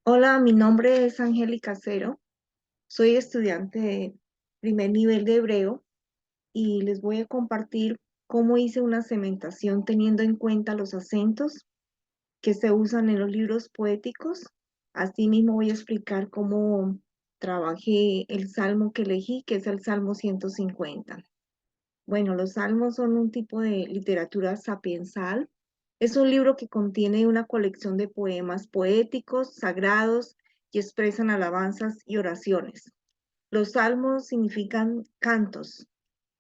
Hola, mi nombre es Angélica Cero. Soy estudiante de primer nivel de hebreo y les voy a compartir cómo hice una cementación teniendo en cuenta los acentos que se usan en los libros poéticos. Asimismo voy a explicar cómo trabajé el salmo que elegí, que es el Salmo 150. Bueno, los salmos son un tipo de literatura sapiensal. Es un libro que contiene una colección de poemas poéticos, sagrados y expresan alabanzas y oraciones. Los salmos significan cantos.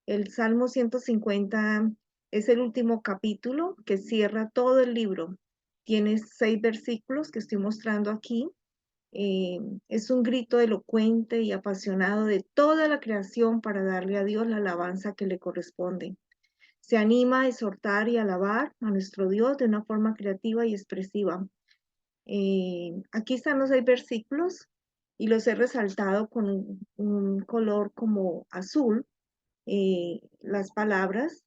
El Salmo 150 es el último capítulo que cierra todo el libro. Tiene 6 versículos que estoy mostrando aquí. eh, es un grito elocuente y apasionado de toda la creación para darle a Dios la alabanza que le corresponde. Se anima a exhortar y alabar a nuestro Dios de una forma creativa y expresiva. Aquí están los 6 versículos y los he resaltado con un color como azul, las palabras,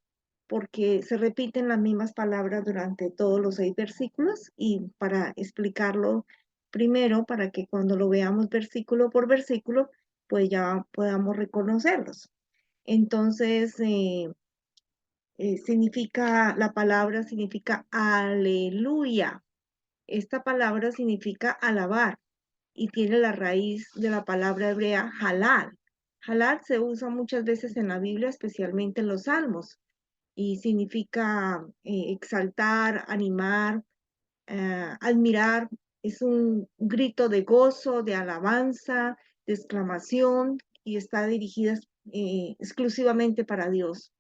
porque se repiten las mismas palabras durante todos los 6 versículos y para explicarlo primero, para que cuando lo veamos versículo por versículo, pues ya podamos reconocerlos. Entonces, la palabra significa aleluya. Esta palabra significa alabar y tiene la raíz de la palabra hebrea halal. Halal se usa muchas veces en la Biblia, especialmente en los Salmos, y significa exaltar, animar, admirar. Es un grito de gozo, de alabanza, de exclamación y está dirigida exclusivamente para Dios.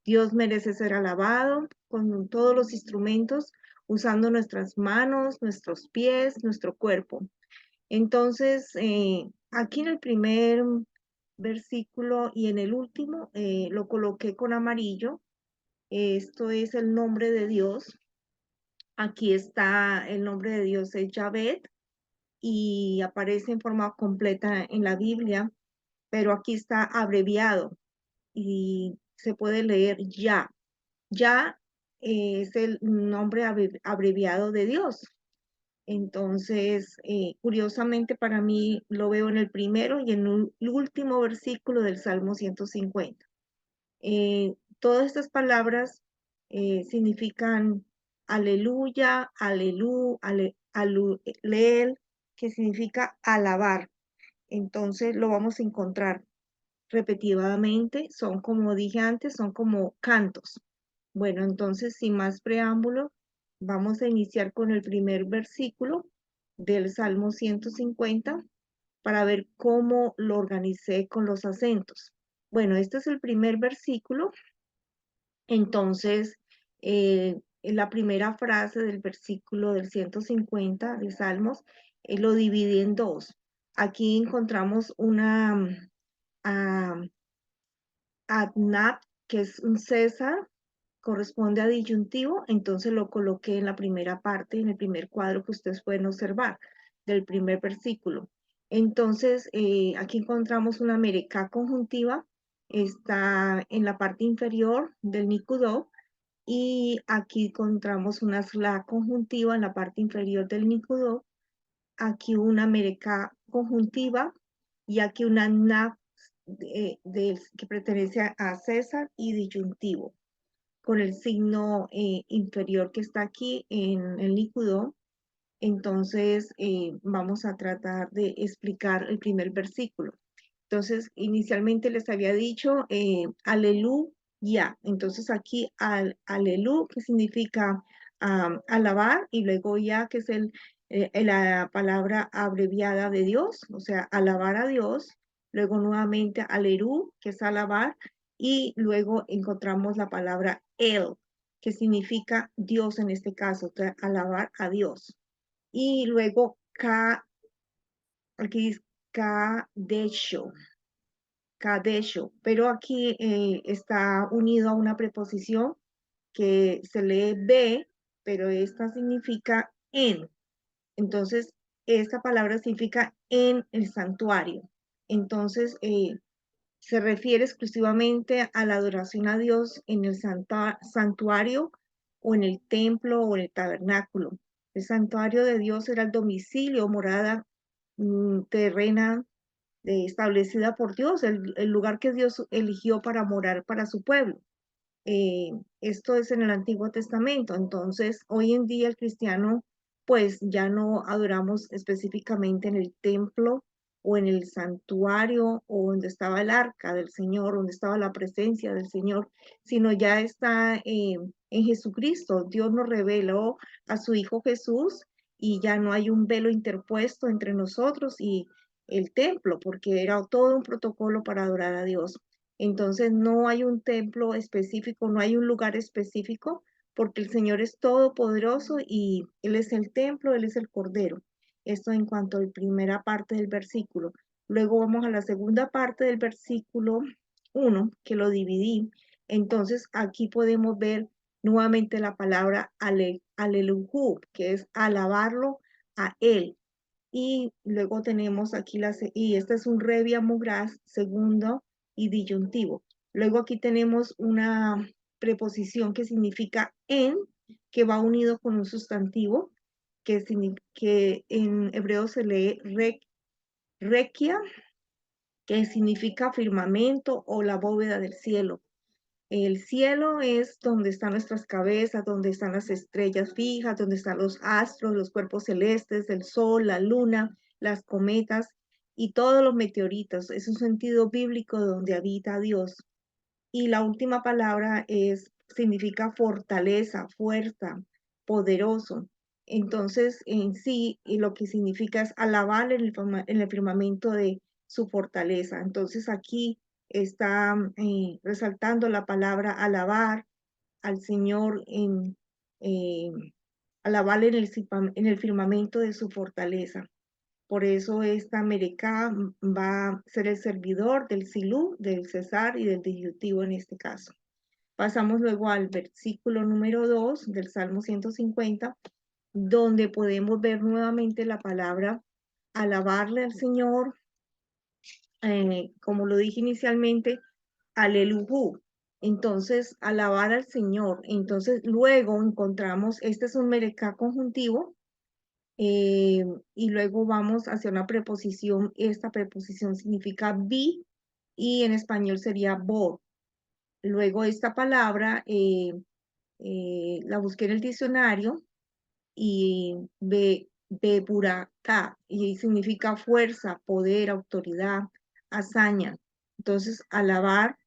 Dios merece ser alabado con todos los instrumentos, usando nuestras manos, nuestros pies, nuestro cuerpo. Entonces, aquí en el primer versículo y en el último lo coloqué con amarillo. Esto es el nombre de Dios. Aquí está el nombre de Dios, es Yahvé, y aparece en forma completa en la Biblia, pero aquí está abreviado y se puede leer Ya. Ya es el nombre abreviado de Dios. Entonces, curiosamente para mí lo veo en el primero y en el último versículo del Salmo 150. Todas estas palabras significan aleluya, aleleel, que significa alabar. Entonces lo vamos a encontrar repetidamente, son como dije antes, son como cantos. Bueno, entonces sin más preámbulo, vamos a iniciar con el primer versículo del Salmo 150 para ver cómo lo organicé con los acentos. Bueno, este es el primer versículo. Entonces, en la primera frase del versículo del 150 de Salmos, lo dividí en dos. Aquí encontramos una ah, Adnat, que es un César, corresponde a disyuntivo, entonces lo coloqué en la primera parte, en el primer cuadro que ustedes pueden observar del primer versículo. Entonces, aquí encontramos una merecá conjuntiva, está en la parte inferior del Nicudó, y aquí encontramos una SLA conjuntiva en la parte inferior del Nicudó, aquí una merecá conjuntiva y aquí una NAP que pertenece a César y disyuntivo, con el signo inferior que está aquí en el Nicudó. Entonces, vamos a tratar de explicar el primer versículo. Entonces, inicialmente les había dicho aleluya. Entonces, aquí alelu, que significa alabar, y luego ya, que es la palabra abreviada de Dios, o sea, alabar a Dios. Luego nuevamente alerú, que es alabar, y luego encontramos la palabra el, que significa Dios en este caso, o sea, alabar a Dios. Y luego aquí es Kadesho, Kadesho, pero aquí está unido a una preposición que se lee be, pero esta significa en. Entonces, esta palabra significa en el santuario. Entonces, se refiere exclusivamente a la adoración a Dios en el santuario o en el templo o en el tabernáculo. El santuario de Dios era el domicilio, morada terrena establecida por Dios, el lugar que Dios eligió para morar para su pueblo. Esto es en el Antiguo Testamento. Entonces, hoy en día el cristiano, pues ya no adoramos específicamente en el templo o en el santuario o donde estaba el arca del Señor, donde estaba la presencia del Señor, sino ya está en Jesucristo. Dios nos reveló a su Hijo Jesús y ya no hay un velo interpuesto entre nosotros y el templo, porque era todo un protocolo para adorar a Dios. Entonces no hay un templo específico, no hay un lugar específico, porque el Señor es todopoderoso y Él es el templo, Él es el Cordero. Esto en cuanto a la primera parte del versículo. Luego vamos a la segunda parte del versículo 1, que lo dividí. Entonces aquí podemos ver nuevamente la palabra alelujú, que es alabarlo a Él. Y luego tenemos aquí y este es un revia mugraz segundo y disyuntivo. Luego aquí tenemos una preposición que significa en, que va unido con un sustantivo, que en hebreo se lee requia, que significa firmamento o la bóveda del cielo. El cielo es donde están nuestras cabezas, donde están las estrellas fijas, donde están los astros, los cuerpos celestes, el sol, la luna, las cometas y todos los meteoritos. Es un sentido bíblico donde habita Dios. Y la última palabra significa fortaleza, fuerza, poderoso. Entonces, en sí, y lo que significa es alabar en el firmamento de su fortaleza. Entonces, aquí está resaltando la palabra alabar al Señor eh, alabar en el firmamento de su fortaleza. Por eso esta Merecá va a ser el servidor del Silú, del Cesar y del disyuntivo en este caso. Pasamos luego al versículo número 2 del Salmo 150, donde podemos ver nuevamente la palabra alabarle al Señor, como lo dije inicialmente, alelujú. Entonces, alabar al Señor. Entonces, luego encontramos, este es un Merecá conjuntivo, eh, y luego vamos hacia una preposición. Esta preposición significa vi y en español sería vor. Luego esta palabra la busqué en el diccionario y beburacá y significa fuerza, poder, autoridad, hazaña. Entonces, alabar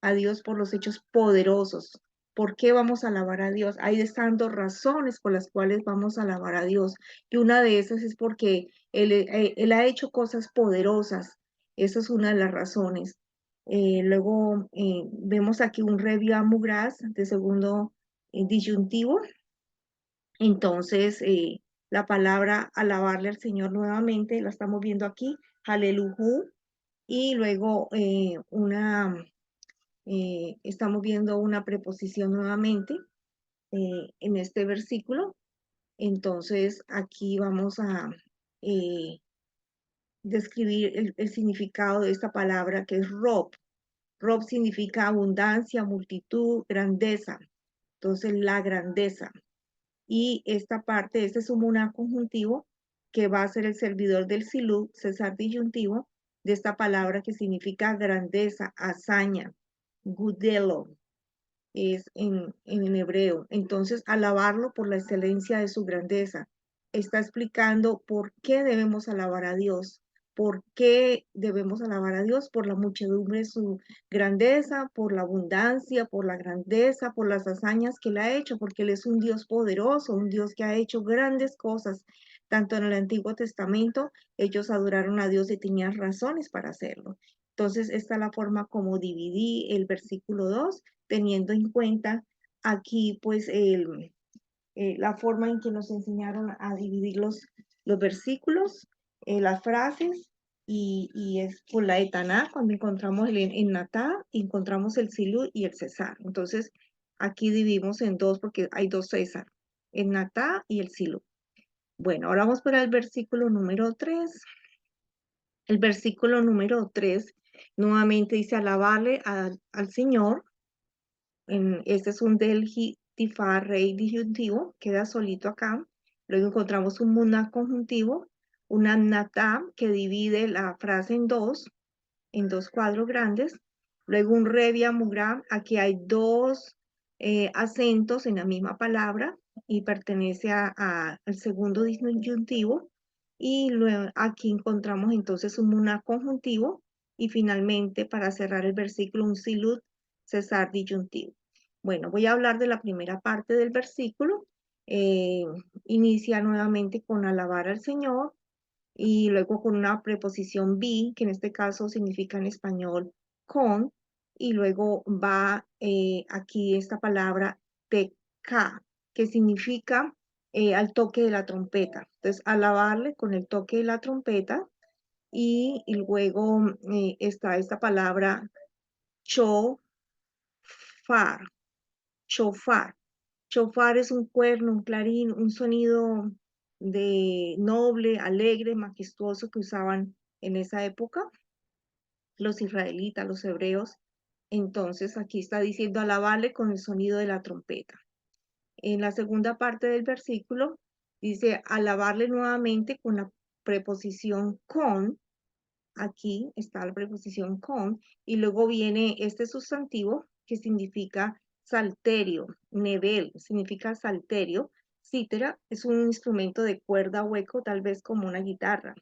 a Dios por los hechos poderosos. ¿Por qué vamos a alabar a Dios? Ahí están dos razones por las cuales vamos a alabar a Dios. Y una de esas es porque Él ha hecho cosas poderosas. Esa es una de las razones. Luego vemos aquí un revia mugraz de segundo disyuntivo. Entonces, la palabra alabarle al Señor nuevamente la estamos viendo aquí, alelujú. Y luego estamos viendo una preposición nuevamente en este versículo. Entonces, aquí vamos a eh, describir el significado de esta palabra que es rob. Rob significa abundancia, multitud, grandeza. Entonces, la grandeza. Y esta parte, este es un conjuntivo que va a ser el servidor del silú, cesar disyuntivo, de esta palabra que significa grandeza, hazaña, gudelo, es en hebreo. Entonces, alabarlo por la excelencia de su grandeza. Está explicando por qué debemos alabar a Dios. ¿Por qué debemos alabar a Dios? Por la muchedumbre de su grandeza, por la abundancia, por la grandeza, por las hazañas que Él ha hecho, porque Él es un Dios poderoso, un Dios que ha hecho grandes cosas. Tanto en el Antiguo Testamento, ellos adoraron a Dios y tenían razones para hacerlo. Entonces, esta es la forma como dividí el versículo 2 teniendo en cuenta aquí pues la forma en que nos enseñaron a dividir los versículos, las frases, y es por la etaná, cuando encontramos el natá, encontramos el silú y el cesar. Entonces, aquí dividimos en dos porque hay dos césar, el natá y el silú. Bueno, ahora vamos para el versículo número 3. El versículo número 3 nuevamente dice alabarle al Señor. Este es un del tifar rey disyuntivo, queda solito acá. Luego encontramos un muna conjuntivo, una nata que divide la frase en dos cuadros grandes. Luego un revia mugra, aquí hay dos acentos en la misma palabra y pertenece al segundo disyuntivo. Y luego aquí encontramos entonces un muna conjuntivo y finalmente para cerrar el versículo un silut cesar disyuntivo. Bueno, voy a hablar de la primera parte del versículo. Eh, Inicia nuevamente con alabar al Señor y luego con una preposición be, que en este caso significa en español con, y luego va aquí esta palabra teca, que significa al toque de la trompeta. Entonces, alabarle con el toque de la trompeta y luego está esta palabra shofar, shofar. Shofar es un cuerno, un clarín, un sonido de noble, alegre, majestuoso que usaban en esa época los israelitas, los hebreos. Entonces aquí está diciendo alabarle con el sonido de la trompeta. En la segunda parte del versículo dice alabarle nuevamente con la preposición con. Aquí está la preposición con y luego viene este sustantivo que significa salterio, nebel, significa salterio. Cítara es un instrumento de cuerda hueco, tal vez como una guitarra.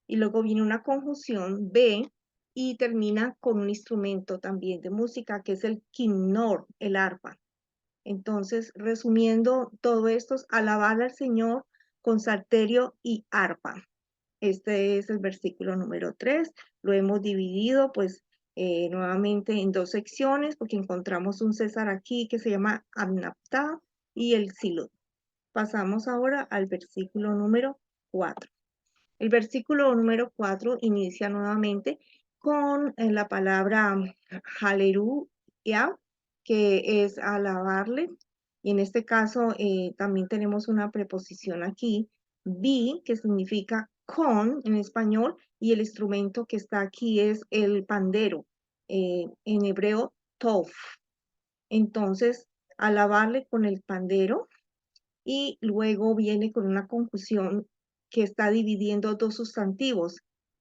Y luego viene una conjunción B y termina con un instrumento también de música que es el kinnor, el arpa. Entonces, resumiendo todo esto, es alabar al Señor con salterio y arpa. Este es el versículo número 3. Lo hemos dividido pues nuevamente en dos secciones porque encontramos un César aquí que se llama Amnaptá y el Silot. Pasamos ahora al versículo número 4. El versículo número 4 inicia nuevamente con la palabra Haleluya, que es alabarle. Y en este caso también tenemos una preposición aquí, bi, que significa con en español, y el instrumento que está aquí es el pandero, en hebreo, tov. Entonces, alabarle con el pandero y luego viene con una conjunción que está dividiendo dos sustantivos.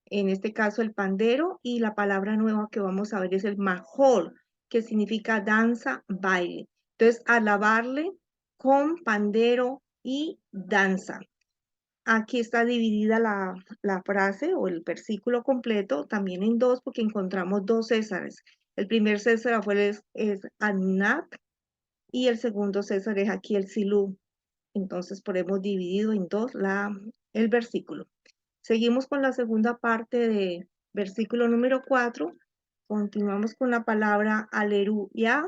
En este caso, el pandero y la palabra nueva que vamos a ver es el majol, que significa danza, baile. Entonces, alabarle con pandero y danza. Aquí está dividida la frase o el versículo completo también en dos porque encontramos dos Césares. El primer César fue es Anat y el segundo César es aquí el Silú. Entonces, por hemos dividido en dos el versículo. Seguimos con la segunda parte de versículo número 4. Continuamos con la palabra aleluya.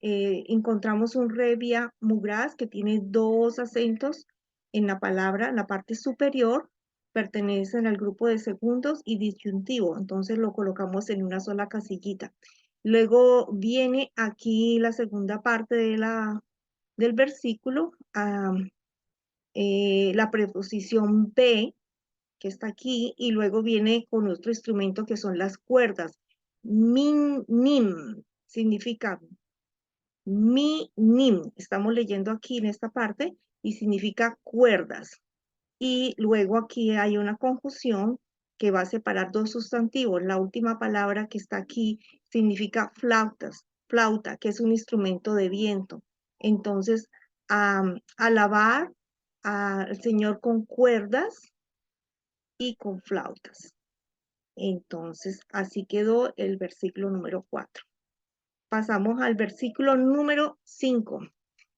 Encontramos un revia mugras que tiene dos acentos en la palabra, en la parte superior, pertenecen al grupo de segundos y disyuntivo, entonces lo colocamos en una sola casillita. Luego viene aquí la segunda parte del versículo, la preposición be, que está aquí, y luego viene con otro instrumento que son las cuerdas. Min, nim, significa mi, nim. Estamos leyendo aquí en esta parte y significa cuerdas. Y luego aquí hay una conjunción que va a separar dos sustantivos. La última palabra que está aquí significa flautas, flauta, que es un instrumento de viento. Entonces, alabar al Señor con cuerdas y con flautas. Entonces, así quedó el versículo número 4. Pasamos al versículo número 5.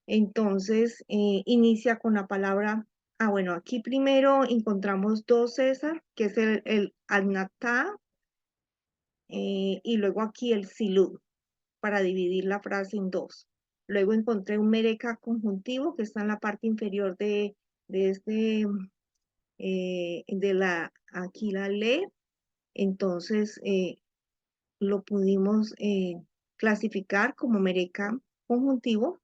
Entonces, inicia con la palabra, bueno, aquí primero encontramos dos César, que es el Anatá, y luego aquí el Silú, para dividir la frase en dos. Luego encontré un Mereca conjuntivo que está en la parte inferior de este, aquí la ley. Entonces, lo pudimos clasificar como Mereca conjuntivo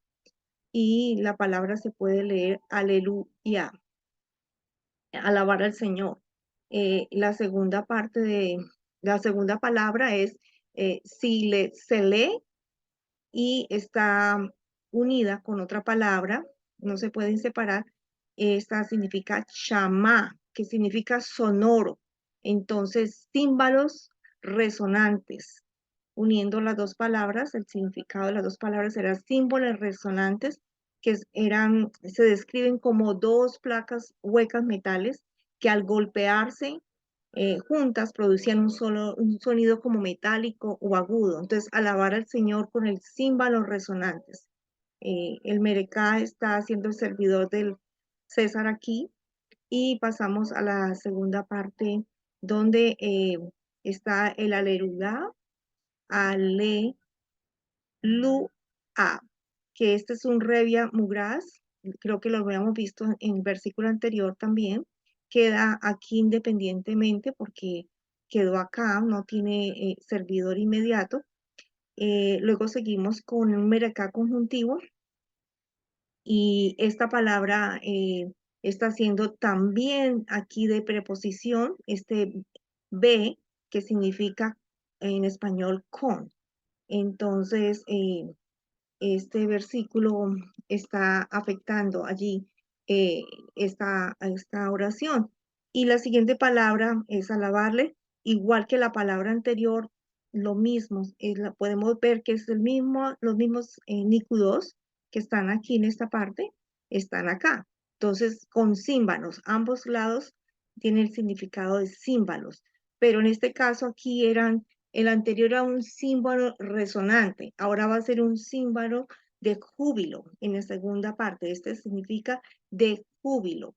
y la palabra se puede leer aleluya, alabar al Señor. La segunda parte la segunda palabra es se lee y está unida con otra palabra, no se pueden separar, esta significa chamá, que significa sonoro. Entonces, címbalos resonantes. Uniendo las dos palabras, el significado de las dos palabras era símbolos resonantes, que se describen como dos placas huecas metales que al golpearse juntas producían un sonido como metálico o agudo. Entonces, alabar al Señor con el címbalos resonantes. El Merecá está haciendo el servidor del César aquí y pasamos a la segunda parte donde está el aleluya, ale, lu, a, que este es un revia mugraz, creo que lo habíamos visto en el versículo anterior también, queda aquí independientemente porque quedó acá, no tiene servidor inmediato. Luego seguimos con un merecá conjuntivo y esta palabra está siendo también aquí de preposición, este be, que significa en español con. Entonces, este versículo está afectando allí esta oración. Y la siguiente palabra es alabarle, igual que la palabra anterior, lo mismo, podemos ver que es los mismos nícudos que están aquí en esta parte, están acá. Entonces, con címbalos, ambos lados tienen el significado de címbalos, pero en este caso aquí el anterior era un símbolo resonante, ahora va a ser un símbolo de júbilo en la segunda parte. Este significa de júbilo.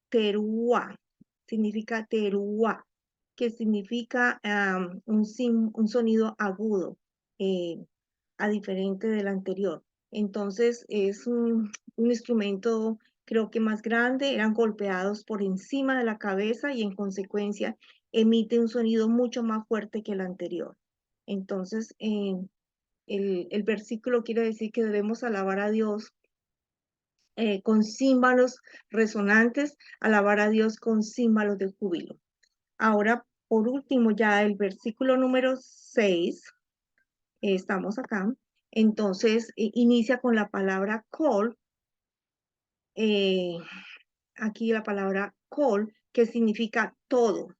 Teruá, significa teruá, que significa un sonido agudo, eh, a diferente del anterior. Entonces es un instrumento creo que más grande, eran golpeados por encima de la cabeza y en consecuencia emite un sonido mucho más fuerte que el anterior. Entonces, el versículo quiere decir que debemos alabar a Dios con címbalos resonantes, alabar a Dios con címbalos de júbilo. Ahora, por último, ya el versículo número 6, estamos acá, entonces inicia con la palabra call, eh, aquí la palabra call, que significa todo,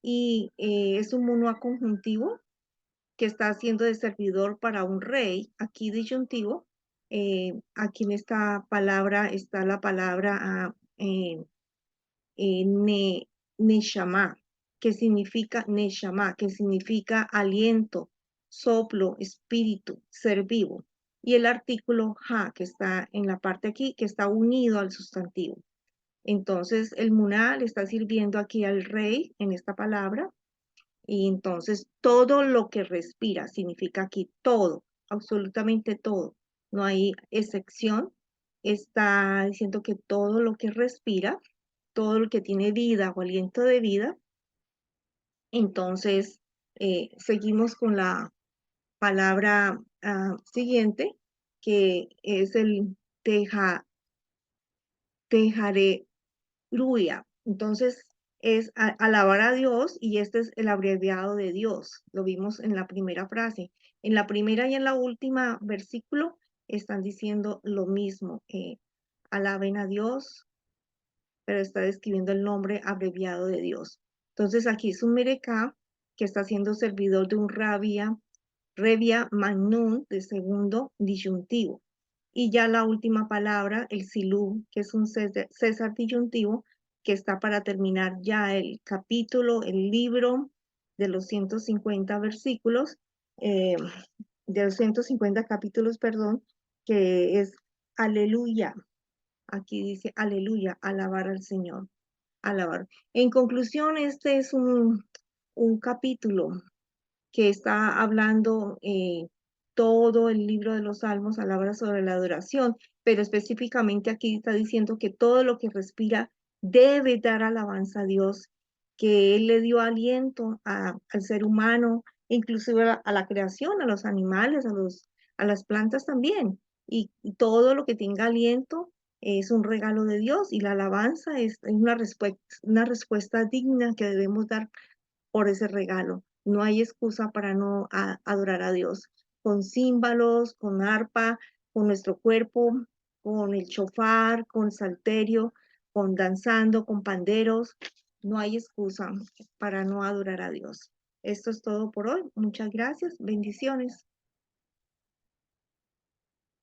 y es un monoa conjuntivo que está haciendo de servidor para un rey, aquí disyuntivo. Aquí en esta palabra está la palabra neshama, que significa aliento, soplo, espíritu, ser vivo. Y el artículo ha, que está en la parte aquí, que está unido al sustantivo. Entonces, el muná le está sirviendo aquí al rey en esta palabra, y entonces todo lo que respira significa aquí todo, absolutamente todo. No hay excepción. Está diciendo que todo lo que respira, todo lo que tiene vida o aliento de vida. Entonces, seguimos con la palabra siguiente, que es el teja, tejareruya. Entonces, es alabar a Dios y este es el abreviado de Dios. Lo vimos en la primera frase. En la primera y en la última versículo están diciendo lo mismo. Alaben a Dios, pero está describiendo el nombre abreviado de Dios. Entonces aquí es un merecá que está siendo servidor de un revia magnum de segundo disyuntivo. Y ya la última palabra, el silú, que es un césar disyuntivo, que está para terminar ya el capítulo, el libro de los 150 versículos, eh, de los 150 capítulos, perdón, que es aleluya. Aquí dice aleluya, alabar al Señor, alabar. En conclusión, este es un capítulo que está hablando todo el libro de los Salmos, habla sobre la adoración, pero específicamente aquí está diciendo que todo lo que respira debe dar alabanza a Dios, que Él le dio aliento al ser humano, inclusive a la creación, a los animales, a las plantas también, y todo lo que tenga aliento es un regalo de Dios y la alabanza es una respuesta digna que debemos dar por ese regalo. No hay excusa para no adorar a Dios. Con címbalos, con arpa, con nuestro cuerpo, con el chofar, con salterio, con danzando, con panderos. No hay excusa para no adorar a Dios. Esto es todo por hoy. Muchas gracias. Bendiciones.